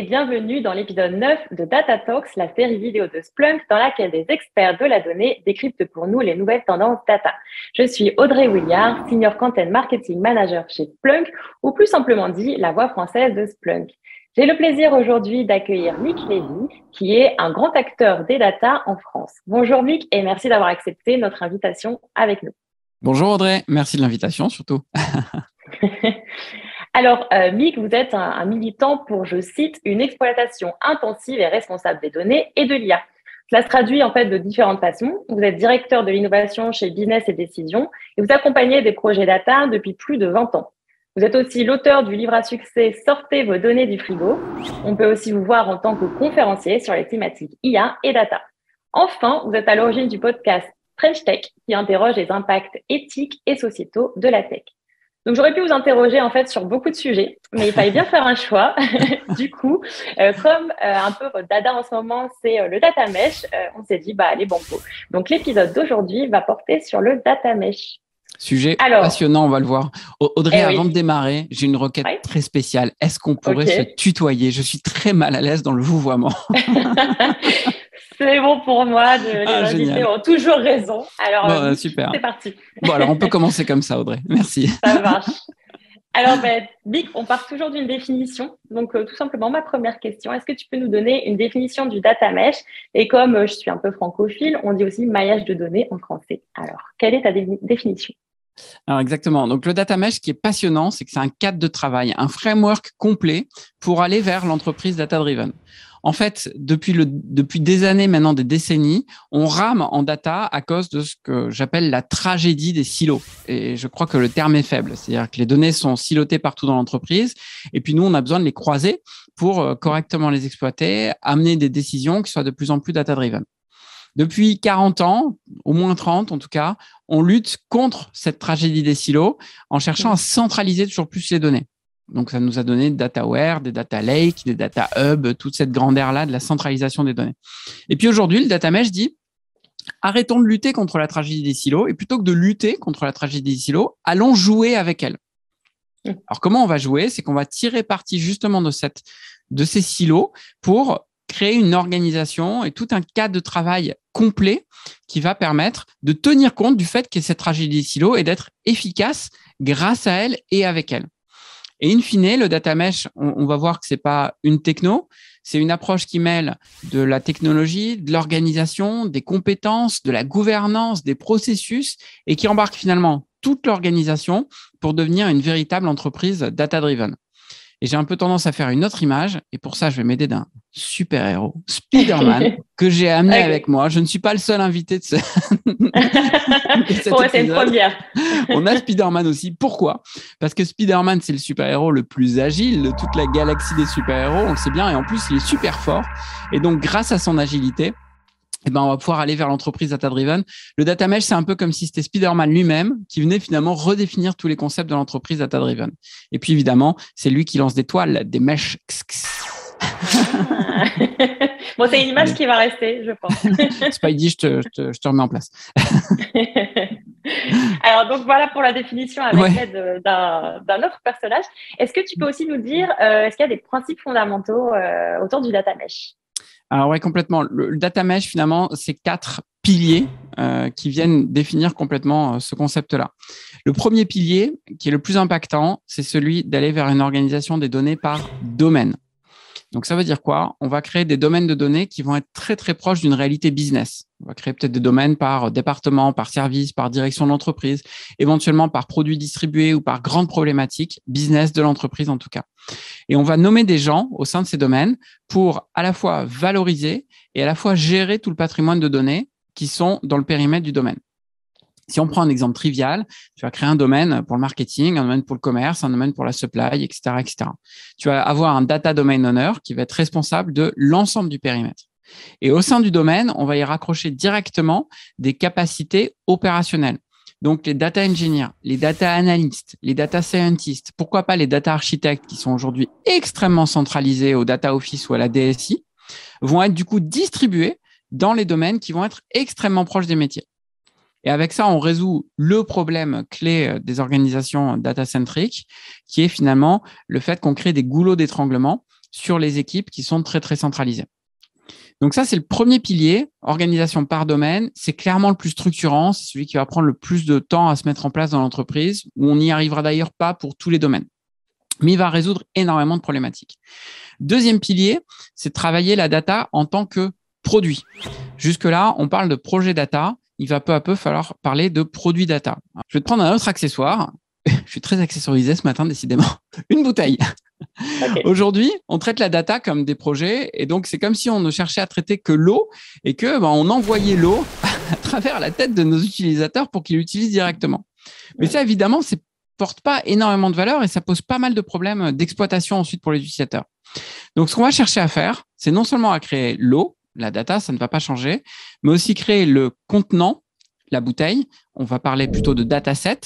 bienvenue dans l'épisode 9 de Data Talks, la série vidéo de Splunk dans laquelle des experts de la donnée décryptent pour nous les nouvelles tendances data. Je suis Audrey Williard, Senior Content Marketing Manager chez Splunk, ou plus simplement dit, la voix française de Splunk. J'ai le plaisir aujourd'hui d'accueillir Mick Lévy, qui est un grand acteur des data en France. Bonjour Mick et merci d'avoir accepté notre invitation avec nous. Bonjour Audrey, merci de l'invitation surtout. Alors, Mick, vous êtes un militant pour, je cite, une exploitation intensive et responsable des données et de l'IA. Cela se traduit en fait de différentes façons. Vous êtes directeur de l'innovation chez Business et Décision et vous accompagnez des projets data depuis plus de 20 ans. Vous êtes aussi l'auteur du livre à succès « Sortez vos données du frigo ». On peut aussi vous voir en tant que conférencier sur les thématiques IA et data. Enfin, vous êtes à l'origine du podcast French Tech qui interroge les impacts éthiques et sociétaux de la tech. Donc, j'aurais pu vous interroger en fait sur beaucoup de sujets, mais il fallait bien faire un choix. Du coup, comme un peu votre dada en ce moment, c'est le data mesh, on s'est dit, allez, banco. Donc, l'épisode d'aujourd'hui va porter sur le data mesh. Sujet passionnant, on va le voir. Audrey, avant de démarrer, j'ai une requête très spéciale. Est-ce qu'on pourrait se tutoyer? Je suis très mal à l'aise dans le vouvoiement. C'est bon pour moi, les invités ont toujours raison. Alors, super. C'est parti. Bon, alors on peut commencer comme ça, Audrey. Merci. Ça marche. Alors, Mick, on part toujours d'une définition. Donc, tout simplement, ma première question, est-ce que tu peux nous donner une définition du data mesh? Et comme je suis un peu francophile, on dit aussi maillage de données en français. Alors, quelle est ta définition? Alors exactement. Donc le data mesh, ce qui est passionnant, c'est que c'est un cadre de travail, un framework complet pour aller vers l'entreprise data-driven. En fait, depuis des années, maintenant des décennies, on rame en data à cause de ce que j'appelle la tragédie des silos. Et je crois que le terme est faible. C'est-à-dire que les données sont silotées partout dans l'entreprise. Et puis nous, on a besoin de les croiser pour correctement les exploiter, amener des décisions qui soient de plus en plus data-driven. Depuis 40 ans, au moins 30 en tout cas, on lutte contre cette tragédie des silos en cherchant à centraliser toujours plus les données. Donc, ça nous a donné des dataware, des data lake, des data hub, toute cette grande ère-là de la centralisation des données. Et puis aujourd'hui, le data mesh dit arrêtons de lutter contre la tragédie des silos et plutôt que de lutter contre la tragédie des silos, allons jouer avec elle. Alors, comment on va jouer? C'est qu'on va tirer parti justement de ces silos pour créer une organisation et tout un cadre de travail complet qui va permettre de tenir compte du fait qu'il y a cette tragédie des silos et d'être efficace grâce à elle et avec elle. Et in fine, le data mesh, on va voir que c'est pas une techno, c'est une approche qui mêle de la technologie, de l'organisation, des compétences, de la gouvernance, des processus et qui embarque finalement toute l'organisation pour devenir une véritable entreprise data-driven. Et j'ai un peu tendance à faire une autre image. Et pour ça, je vais m'aider d'un super-héros, Spider-Man, que j'ai amené avec moi. Je ne suis pas le seul invité de cet c'est une première. On a Spider-Man aussi. Pourquoi? Parce que Spider-Man, c'est le super-héros le plus agile de toute la galaxie des super-héros. On le sait bien. Et en plus, il est super fort. Et donc, grâce à son agilité, on va pouvoir aller vers l'entreprise data-driven. Le data mesh, c'est un peu comme si c'était Spider-Man lui-même qui venait finalement redéfinir tous les concepts de l'entreprise data-driven. Et puis, évidemment, c'est lui qui lance des toiles, des mèches. Bon, c'est une image qui va rester, je pense. Spidey, je te remets en place. Alors, donc voilà pour la définition avec l'aide d'un autre personnage. Est-ce que tu peux aussi nous dire, est-ce qu'il y a des principes fondamentaux autour du data mesh? Alors oui, complètement. Le data mesh, finalement, c'est 4 piliers qui viennent définir complètement ce concept-là. Le premier pilier, qui est le plus impactant, c'est celui d'aller vers une organisation des données par domaine. Donc, ça veut dire quoi? On va créer des domaines de données qui vont être très, très proches d'une réalité business. On va créer peut-être des domaines par département, par service, par direction de l'entreprise, éventuellement par produits distribués ou par grandes problématiques business de l'entreprise en tout cas. Et on va nommer des gens au sein de ces domaines pour à la fois valoriser et à la fois gérer tout le patrimoine de données qui sont dans le périmètre du domaine. Si on prend un exemple trivial, tu vas créer un domaine pour le marketing, un domaine pour le commerce, un domaine pour la supply, etc., etc. Tu vas avoir un data domain owner qui va être responsable de l'ensemble du périmètre. Et au sein du domaine, on va y raccrocher directement des capacités opérationnelles. Donc, les data engineers, les data analysts, les data scientists, pourquoi pas les data architectes qui sont aujourd'hui extrêmement centralisés au data office ou à la DSI, vont être du coup distribués dans les domaines qui vont être extrêmement proches des métiers. Et avec ça, on résout le problème clé des organisations data-centric, qui est finalement le fait qu'on crée des goulots d'étranglement sur les équipes qui sont très, très centralisées. Donc ça, c'est le premier pilier, organisation par domaine. C'est clairement le plus structurant, c'est celui qui va prendre le plus de temps à se mettre en place dans l'entreprise, où on n'y arrivera d'ailleurs pas pour tous les domaines. Mais il va résoudre énormément de problématiques. Deuxième pilier, c'est de travailler la data en tant que produit. Jusque-là, on parle de projet data. Il va peu à peu falloir parler de produit data. Alors, je vais te prendre un autre accessoire. Je suis très accessorisé ce matin, décidément. Une bouteille. Okay. Aujourd'hui, on traite la data comme des projets et donc c'est comme si on ne cherchait à traiter que l'eau et que on envoyait l'eau à travers la tête de nos utilisateurs pour qu'ils l'utilisent directement. Mais ça, évidemment, ça porte pas énormément de valeur et ça pose pas mal de problèmes d'exploitation ensuite pour les utilisateurs. Donc, ce qu'on va chercher à faire, c'est non seulement à créer l'eau, la data, ça ne va pas changer, mais aussi créer le contenant, la bouteille. On va parler plutôt de dataset.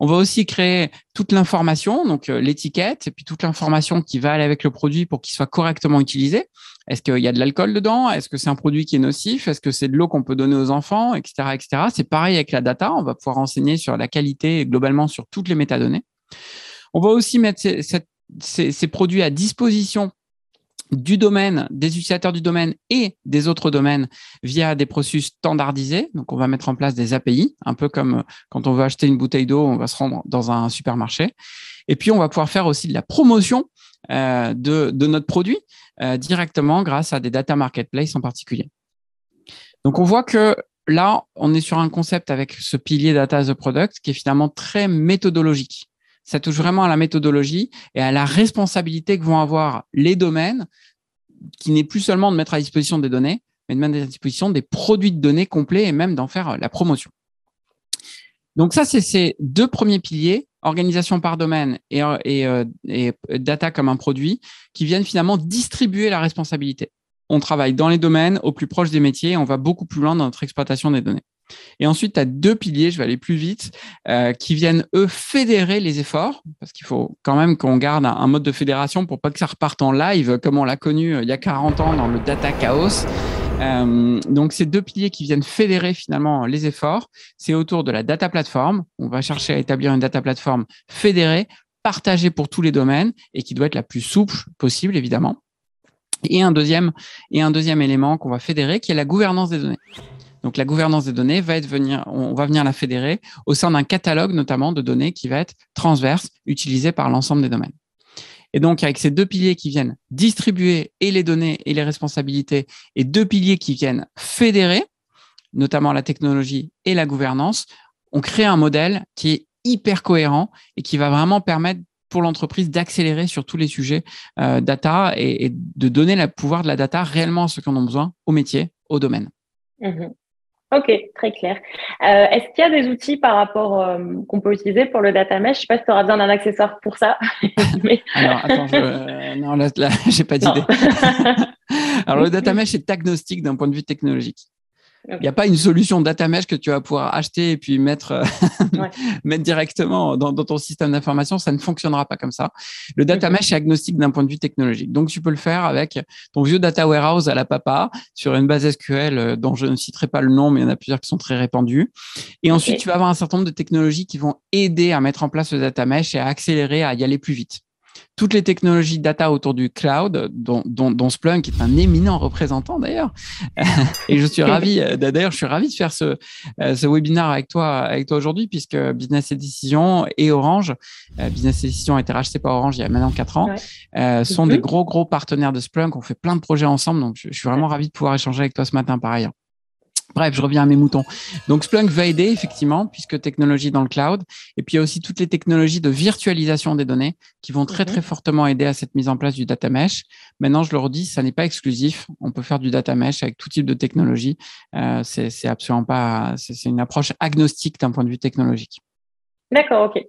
On va aussi créer toute l'information, donc l'étiquette, et puis toute l'information qui va aller avec le produit pour qu'il soit correctement utilisé. Est-ce qu'il y a de l'alcool dedans? Est-ce que c'est un produit qui est nocif? Est-ce que c'est de l'eau qu'on peut donner aux enfants, etc., etc. C'est pareil avec la data. On va pouvoir renseigner sur la qualité et globalement sur toutes les métadonnées. On va aussi mettre ces produits à disposition du domaine, des utilisateurs du domaine et des autres domaines via des processus standardisés. Donc, on va mettre en place des API, un peu comme quand on veut acheter une bouteille d'eau, on va se rendre dans un supermarché. Et puis, on va pouvoir faire aussi de la promotion de notre produit directement grâce à des data marketplaces en particulier. Donc, on voit que là, on est sur un concept avec ce pilier data as a product qui est finalement très méthodologique. Ça touche vraiment à la méthodologie et à la responsabilité que vont avoir les domaines, qui n'est plus seulement de mettre à disposition des données, mais de mettre à disposition des produits de données complets et même d'en faire la promotion. Donc ça, c'est ces deux premiers piliers, organisation par domaine et data comme un produit, qui viennent finalement distribuer la responsabilité. On travaille dans les domaines, au plus proche des métiers, et on va beaucoup plus loin dans notre exploitation des données. Et ensuite, tu as deux piliers, je vais aller plus vite, qui viennent, eux, fédérer les efforts, parce qu'il faut quand même qu'on garde un mode de fédération pour pas que ça reparte en live, comme on l'a connu il y a 40 ans dans le data chaos. Donc, ces deux piliers qui viennent fédérer finalement les efforts, c'est autour de la data platform. On va chercher à établir une data platform fédérée, partagée pour tous les domaines et qui doit être la plus souple possible, évidemment. Et un deuxième élément qu'on va fédérer, qui est la gouvernance des données. Donc, la gouvernance des données on va venir la fédérer au sein d'un catalogue, notamment de données qui va être transverse, utilisé par l'ensemble des domaines. Et donc, avec ces deux piliers qui viennent distribuer et les données et les responsabilités, et deux piliers qui viennent fédérer, notamment la technologie et la gouvernance, on crée un modèle qui est hyper cohérent et qui va vraiment permettre pour l'entreprise d'accélérer sur tous les sujets data et de donner le pouvoir de la data réellement à ceux qui en ont besoin, au métier, au domaine. Mmh. Ok, très clair. Est-ce qu'il y a des outils par rapport qu'on peut utiliser pour le data mesh? Je sais pas si tu auras besoin d'un accessoire pour ça. Mais... Alors, attends, non, là, j'ai pas d'idée. Alors, le data mesh est agnostique d'un point de vue technologique. Il n'y a pas une solution data mesh que tu vas pouvoir acheter et puis mettre directement dans ton système d'information. Ça ne fonctionnera pas comme ça. Le data mesh est agnostique d'un point de vue technologique. Donc, tu peux le faire avec ton vieux data warehouse à la papa sur une base SQL dont je ne citerai pas le nom, mais il y en a plusieurs qui sont très répandues. Et ensuite, tu vas avoir un certain nombre de technologies qui vont aider à mettre en place le data mesh et à accélérer, à y aller plus vite. Toutes les technologies data autour du cloud, dont Splunk est un éminent représentant d'ailleurs. Et je suis ravi de faire ce webinaire avec toi aujourd'hui, puisque Business et Décision et Orange, Business et Décision a été racheté par Orange il y a maintenant 4 ans, sont des gros partenaires de Splunk. On fait plein de projets ensemble, donc je suis vraiment ravi de pouvoir échanger avec toi ce matin par ailleurs. Bref, je reviens à mes moutons. Donc, Splunk va aider, effectivement, puisque technologie dans le cloud. Et puis, il y a aussi toutes les technologies de virtualisation des données qui vont très fortement aider à cette mise en place du data mesh. Maintenant, je le redis, ça n'est pas exclusif. On peut faire du data mesh avec tout type de technologie. C'est absolument pas, c'est une approche agnostique d'un point de vue technologique. D'accord, ok.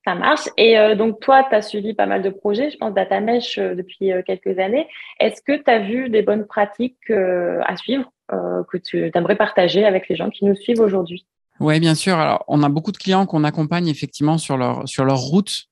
Ça marche. Et donc, toi, tu as suivi pas mal de projets, je pense, data mesh depuis quelques années. Est-ce que tu as vu des bonnes pratiques à suivre que tu aimerais partager avec les gens qui nous suivent aujourd'hui? Oui, bien sûr. Alors, on a beaucoup de clients qu'on accompagne effectivement sur leur route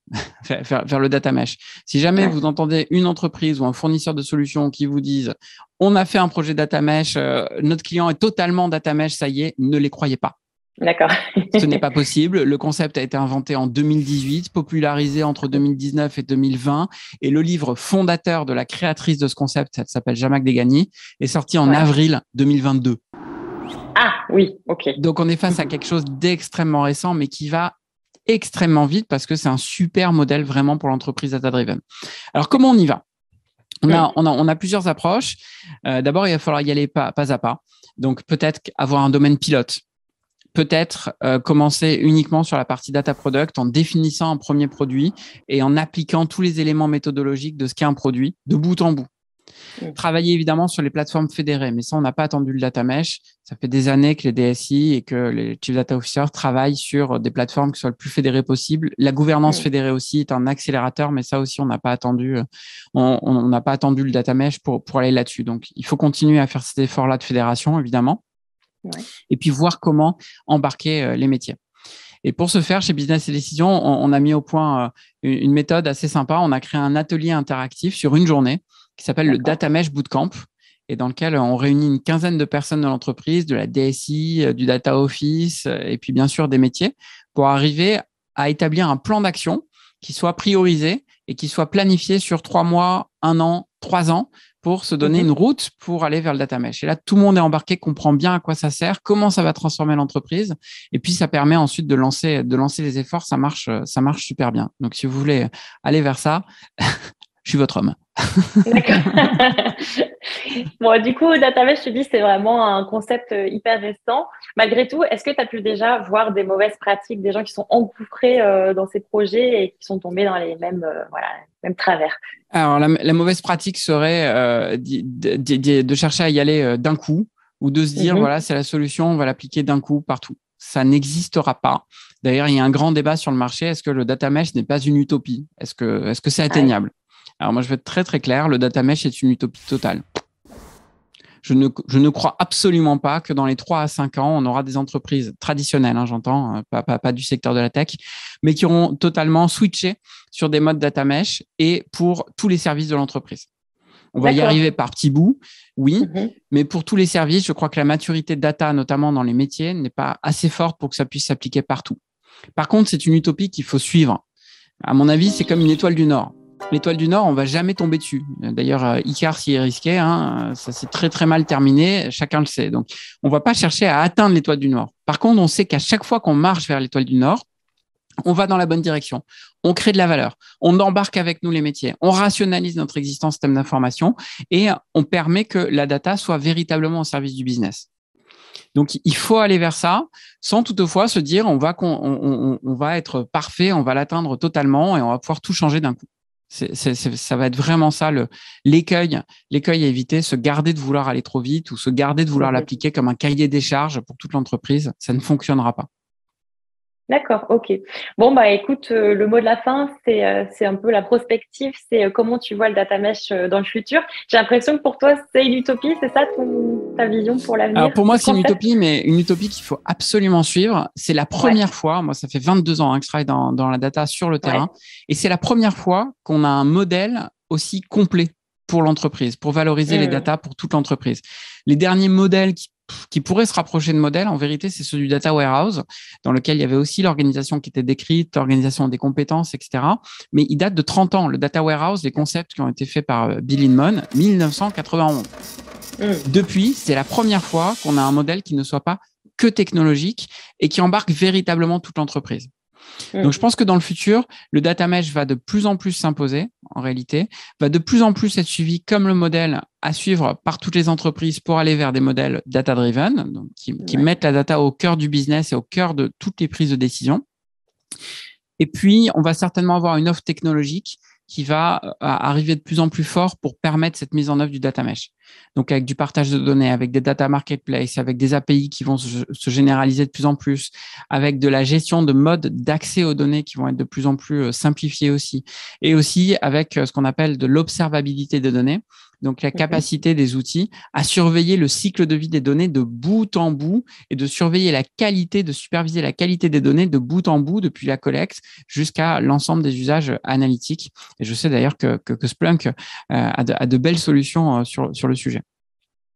vers le data mesh. Si jamais vous entendez une entreprise ou un fournisseur de solutions qui vous disent « on a fait un projet data mesh, notre client est totalement data mesh, ça y est », ne les croyez pas. D'accord. Ce n'est pas possible. Le concept a été inventé en 2018, popularisé entre 2019 et 2020. Et le livre fondateur de la créatrice de ce concept, elle s'appelle Zhamak Dehghani, est sorti en avril 2022. Ah oui, ok. Donc, on est face à quelque chose d'extrêmement récent, mais qui va extrêmement vite parce que c'est un super modèle vraiment pour l'entreprise data-driven. Alors, comment on y va ? On a plusieurs approches. D'abord, il va falloir y aller pas à pas. Donc, peut-être avoir un domaine pilote. Peut-être commencer uniquement sur la partie data product en définissant un premier produit et en appliquant tous les éléments méthodologiques de ce qu'est un produit de bout en bout. Travailler évidemment sur les plateformes fédérées, mais ça, on n'a pas attendu le data mesh. Ça fait des années que les DSI et que les Chief Data Officers travaillent sur des plateformes qui soient le plus fédérées possible. La gouvernance fédérée aussi est un accélérateur, mais ça aussi, on n'a pas attendu. On n'a pas attendu le data mesh pour aller là-dessus. Donc, il faut continuer à faire cet effort-là de fédération, évidemment. Ouais. Et puis voir comment embarquer les métiers. Et pour ce faire, chez Business et Décision, on a mis au point une méthode assez sympa. On a créé un atelier interactif sur une journée qui s'appelle le Data Mesh Bootcamp et dans lequel on réunit une quinzaine de personnes de l'entreprise, de la DSI, du Data Office et puis bien sûr des métiers pour arriver à établir un plan d'action qui soit priorisé et qui soit planifié sur 3 mois, 1 an, 3 ans pour se donner une route pour aller vers le data mesh. Et là, tout le monde est embarqué, comprend bien à quoi ça sert, comment ça va transformer l'entreprise. Et puis, ça permet ensuite de lancer les efforts. Ça marche super bien. Donc, si vous voulez aller vers ça, je suis votre homme. D'accord. Bon, du coup, data mesh, je te dis, c'est vraiment un concept hyper récent. Malgré tout, est-ce que tu as pu déjà voir des mauvaises pratiques, des gens qui sont engouffrés dans ces projets et qui sont tombés dans les mêmes travers? Alors, la mauvaise pratique serait de chercher à y aller d'un coup ou de se dire, voilà, c'est la solution, on va l'appliquer d'un coup partout. Ça n'existera pas. D'ailleurs, il y a un grand débat sur le marché. Est-ce que le data mesh n'est pas une utopie ? Est-ce que c'est atteignable ? Alors, moi, je vais être très, très clair. Le data mesh est une utopie totale. Je ne crois absolument pas que dans les 3 à 5 ans, on aura des entreprises traditionnelles, j'entends, pas du secteur de la tech, mais qui auront totalement switché sur des modes data mesh et pour tous les services de l'entreprise. On va y arriver par petits bouts, oui, mais pour tous les services, je crois que la maturité de data, notamment dans les métiers, n'est pas assez forte pour que ça puisse s'appliquer partout. Par contre, c'est une utopie qu'il faut suivre. À mon avis, c'est comme une étoile du Nord. L'étoile du Nord, on va jamais tomber dessus. D'ailleurs, Icare s'y est risqué, ça s'est très très mal terminé, chacun le sait. Donc, on va pas chercher à atteindre l'étoile du Nord. Par contre, on sait qu'à chaque fois qu'on marche vers l'étoile du Nord, on va dans la bonne direction. On crée de la valeur. On embarque avec nous les métiers. On rationalise notre existence en système d'information et on permet que la data soit véritablement au service du business. Donc, il faut aller vers ça sans toutefois se dire on va être parfait, on va l'atteindre totalement et on va pouvoir tout changer d'un coup. Ça va être vraiment ça l'écueil à éviter, se garder de vouloir aller trop vite ou se garder de vouloir l'appliquer comme un cahier des charges pour toute l'entreprise. Ça ne fonctionnera pas. D'accord, ok. Bon, écoute, le mot de la fin, c'est un peu la prospective, c'est comment tu vois le data mesh dans le futur. J'ai l'impression que pour toi, c'est une utopie, c'est ça ta vision pour l'avenir? Alors pour moi, c'est une utopie, mais une utopie qu'il faut absolument suivre. C'est la première fois, moi ça fait 22 ans que je travaille dans la data sur le terrain, et c'est la première fois qu'on a un modèle aussi complet pour l'entreprise, pour valoriser les data pour toute l'entreprise. Les derniers modèles qui pourraient se rapprocher de modèles, en vérité, c'est ceux du data warehouse, dans lequel il y avait aussi l'organisation qui était décrite, l'organisation des compétences, etc. Mais il date de 30 ans. Le data warehouse, les concepts qui ont été faits par Bill Inman, 1991. Depuis, c'est la première fois qu'on a un modèle qui ne soit pas que technologique et qui embarque véritablement toute l'entreprise. Donc, je pense que dans le futur, le data mesh va de plus en plus s'imposer, en réalité, va de plus en plus être suivi comme le modèle à suivre par toutes les entreprises pour aller vers des modèles data-driven, donc qui mettent la data au cœur du business et au cœur de toutes les prises de décision. Et puis, on va certainement avoir une offre technologique qui va arriver de plus en plus fort pour permettre cette mise en œuvre du data mesh. Donc, avec du partage de données, avec des data marketplace, avec des API qui vont se généraliser de plus en plus, avec de la gestion de modes d'accès aux données qui vont être de plus en plus simplifiés aussi, et aussi avec ce qu'on appelle de l'observabilité des données. Donc, la capacité des outils à surveiller le cycle de vie des données de bout en bout et de surveiller la qualité, de superviser la qualité des données de bout en bout depuis la collecte jusqu'à l'ensemble des usages analytiques. Et je sais d'ailleurs que Splunk a de belles solutions sur le sujet.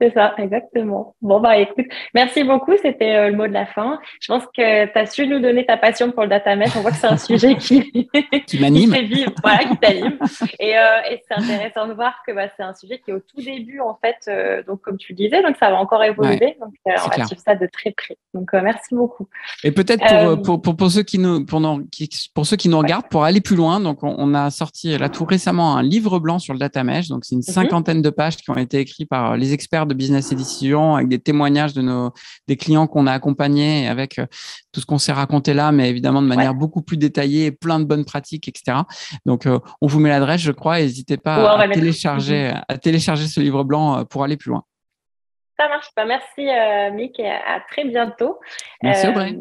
C'est ça, exactement. Bon, bah, écoute, merci beaucoup. C'était le mot de la fin. Je pense que tu as su nous donner ta passion pour le data mesh. On voit que c'est un sujet Qui qui te m'anime. fait vivre, voilà, qui t'anime. Et c'est intéressant de voir que bah, c'est un sujet qui est au tout début, en fait. Donc, comme tu le disais, donc ça va encore Ouais, évoluer. Donc, on c'est va clair. suivre ça de très près. Donc, merci beaucoup. Et peut-être Euh, pour ceux qui nous, pour ceux qui nous ouais. regardent, pour aller plus loin, donc on a sorti là tout récemment un livre blanc sur le data mesh. Donc c'est une Mhm. cinquantaine de pages qui ont été écrites par les experts de business et décision avec des témoignages des clients qu'on a accompagnés avec tout ce qu'on s'est raconté là, mais évidemment de Ouais. manière beaucoup plus détaillée, plein de bonnes pratiques, etc. Donc on vous met l'adresse, je crois. N'hésitez Ouais, pas on va mettre. Mhm. à télécharger ce livre blanc pour aller plus loin. Ça marche pas. Merci, Mick, et à très bientôt. Merci Euh, Audrey.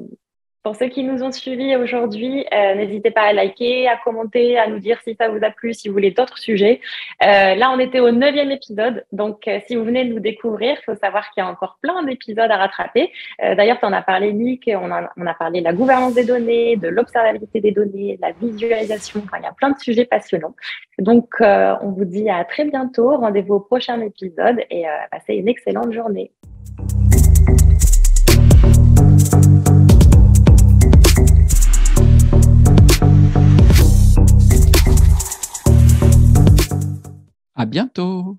pour ceux qui nous ont suivis aujourd'hui, n'hésitez pas à liker, à commenter, à nous dire si ça vous a plu, si vous voulez d'autres sujets. Là, on était au 9e épisode. Donc, si vous venez de nous découvrir, il faut savoir qu'il y a encore plein d'épisodes à rattraper. D'ailleurs, tu en as parlé, Mick. On a parlé de la gouvernance des données, de l'observabilité des données, de la visualisation. Enfin, il y a plein de sujets passionnants. Donc, on vous dit à très bientôt. Rendez-vous au prochain épisode et passez une excellente journée. À bientôt.